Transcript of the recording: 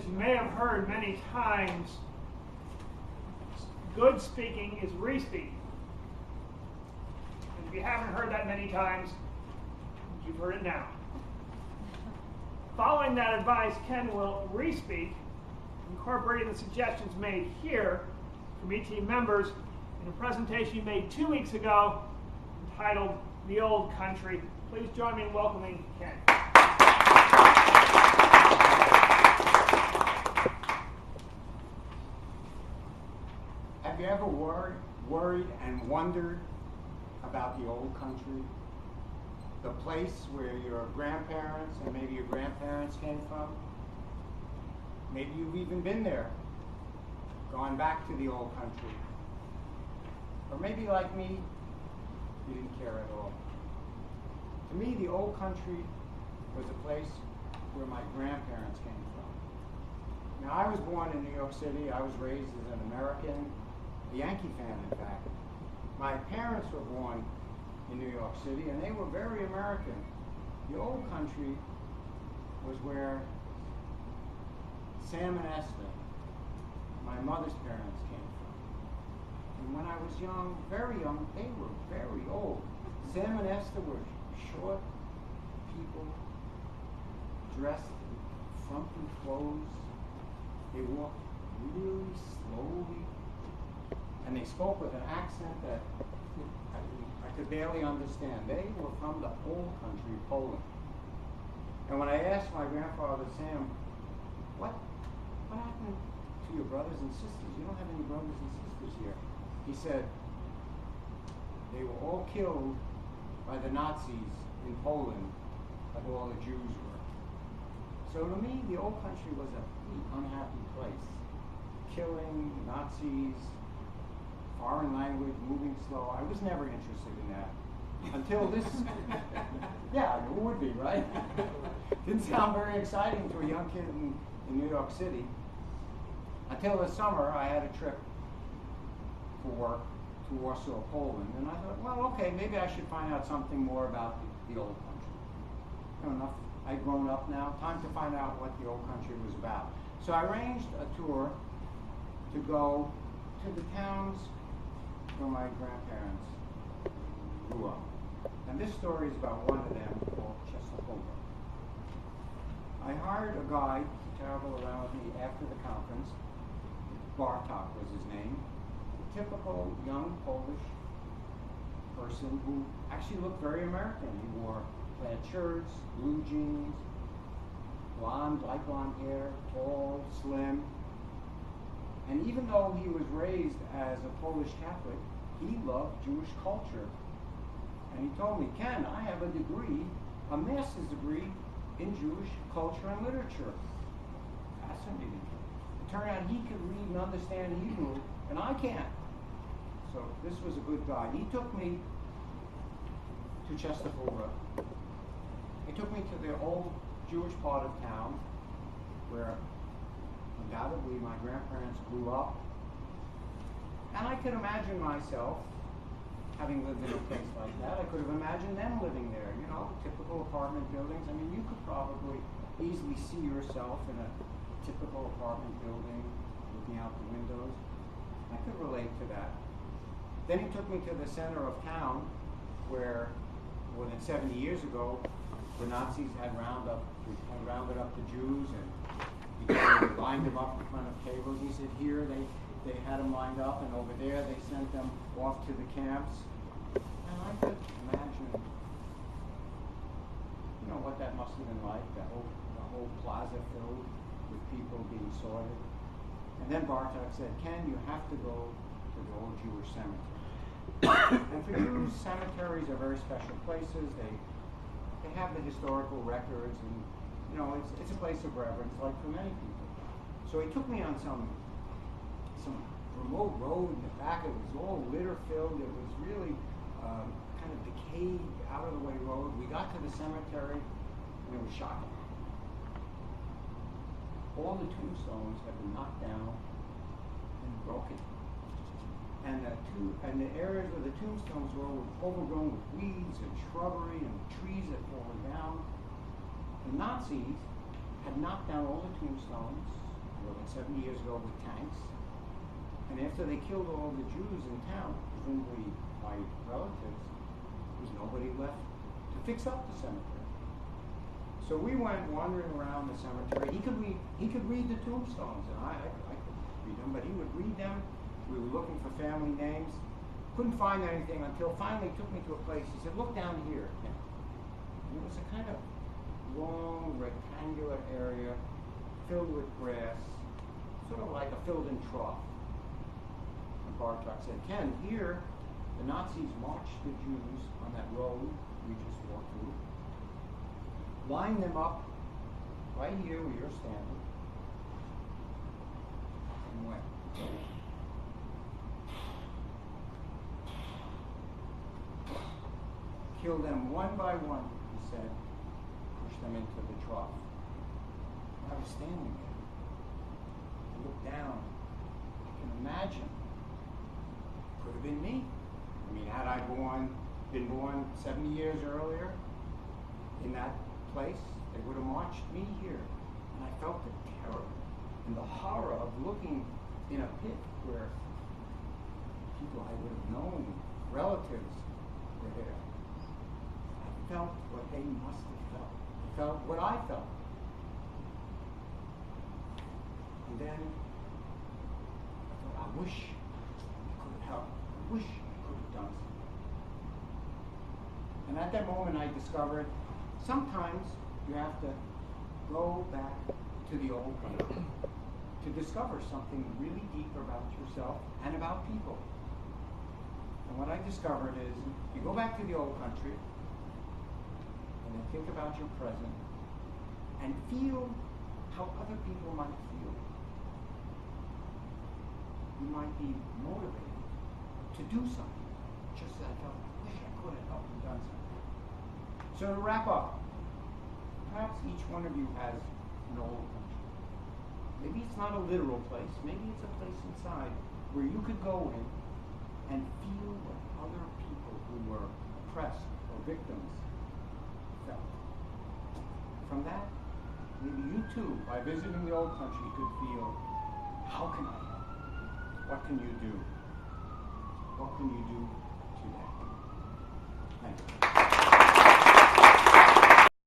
you may have heard many times, good speaking is re-speaking. And if you haven't heard that many times, you've heard it now. Following that advice, Ken will re-speak, incorporating the suggestions made here from ET members in a presentation he made 2 weeks ago entitled The Old Country. Please join me in welcoming Ken. Have you ever worried and wondered about the old country? The place where your grandparents and maybe your grandparents came from? Maybe you've even been there, gone back to the old country. Or maybe like me, you didn't care at all. To me, the old country was a place where my grandparents came from. Now, I was born in New York City. I was raised as an American, a Yankee fan, in fact. My parents were born in New York City, and they were very American. The old country was where Sam and Esther, my mother's parents, came from. And when I was young, very young, they were very old. Sam and Esther were short people, dressed in frumpy clothes. They walked really slowly, and they spoke with an accent that I could barely understand. They were from the old country, Poland. And when I asked my grandfather, Sam, what happened to your brothers and sisters? You don't have any brothers and sisters here. He said, they were all killed by the Nazis in Poland, like all the Jews were. So to me, the old country was a pretty unhappy place. Killing, Nazis, foreign language, moving slow. I was never interested in that. Until this, yeah, it would be, right? Didn't sound very exciting to a young kid in New York City. Until this summer, I had a trip for work to Warsaw, Poland, and I thought, well, okay, maybe I should find out something more about the old country. Fair enough. I'd grown up now. Time to find out what the old country was about. So I arranged a tour to go to the towns where my grandparents grew up. And this story is about one of them called Częstochowa. I hired a guide to travel around with me after the conference. Bartok was his name. A typical young Polish person who actually looked very American. He wore plaid shirts, blue jeans, blonde, light blonde hair, tall, slim. And even though he was raised as a Polish Catholic, he loved Jewish culture. And he told me, Ken, I have a degree, a master's degree in Jewish culture and literature. Fascinating. It turned out he could read and understand Hebrew, and I can't. So this was a good guide. He took me to Częstochowa. He took me to the old Jewish part of town where undoubtedly my grandparents grew up. And I could imagine myself having lived in a place like that. I could have imagined them living there, you know, typical apartment buildings. I mean, you could probably easily see yourself in a typical apartment building looking out the windows. I could relate to that. Then he took me to the center of town where more than 70 years ago the Nazis had rounded up the Jews, and he lined them up in front of tables. He said here they had them lined up, and over there they sent them off to the camps. And I could imagine, you know, what that must have been like, the whole plaza filled with people being sorted. And then Bartok said, Ken, you have to go to the old Jewish cemetery. And for Jews, cemeteries are very special places. They have the historical records, and you know, it's a place of reverence, like for many people. So he took me on some remote road in the back. It was all litter filled. It was really kind of decayed, out of the way road. We got to the cemetery, and it was shocking. All the tombstones had been knocked down and broken. And the areas where the tombstones were overgrown with weeds and shrubbery and trees had fallen down. The Nazis had knocked down all the tombstones, more than 70 years ago with tanks. And after they killed all the Jews in town, presumably my relatives, there was nobody left to fix up the cemetery. So we went wandering around the cemetery. He could read the tombstones, and I couldn't read them, but he would read them. We were looking for family names. Couldn't find anything until finally he took me to a place. He said, "Look down here." And it was a kind of long, rectangular area filled with grass, sort of like a filled-in trough. And Bartok said, "Ken, here the Nazis marched the Jews on that road we just walked through, lined them up right here where you're standing, and went. Kill them one by one," he said, push them into the trough. I was standing there. I looked down. I can imagine. Could have been me. I mean, had I been born 70 years earlier in that place, they would have marched me here. And I felt the terror and the horror of looking in a pit where people I would have known, relatives, were there. I felt what they must have felt. I felt what I felt. And then I thought, I wish I could have helped. I wish I could have done something. And at that moment I discovered sometimes you have to go back to the old country to discover something really deep about yourself and about people. And what I discovered is you go back to the old country and then think about your present and feel how other people might feel. You might be motivated to do something, just as I felt, I wish I could have helped and done something. So to wrap up, perhaps each one of you has an old country. Maybe it's not a literal place, maybe it's a place inside where you could go in and feel what other people who were oppressed or victims felt. From that, maybe you too, by visiting the old country, could feel, how can I help? What can you do? What can you do today? Thank you.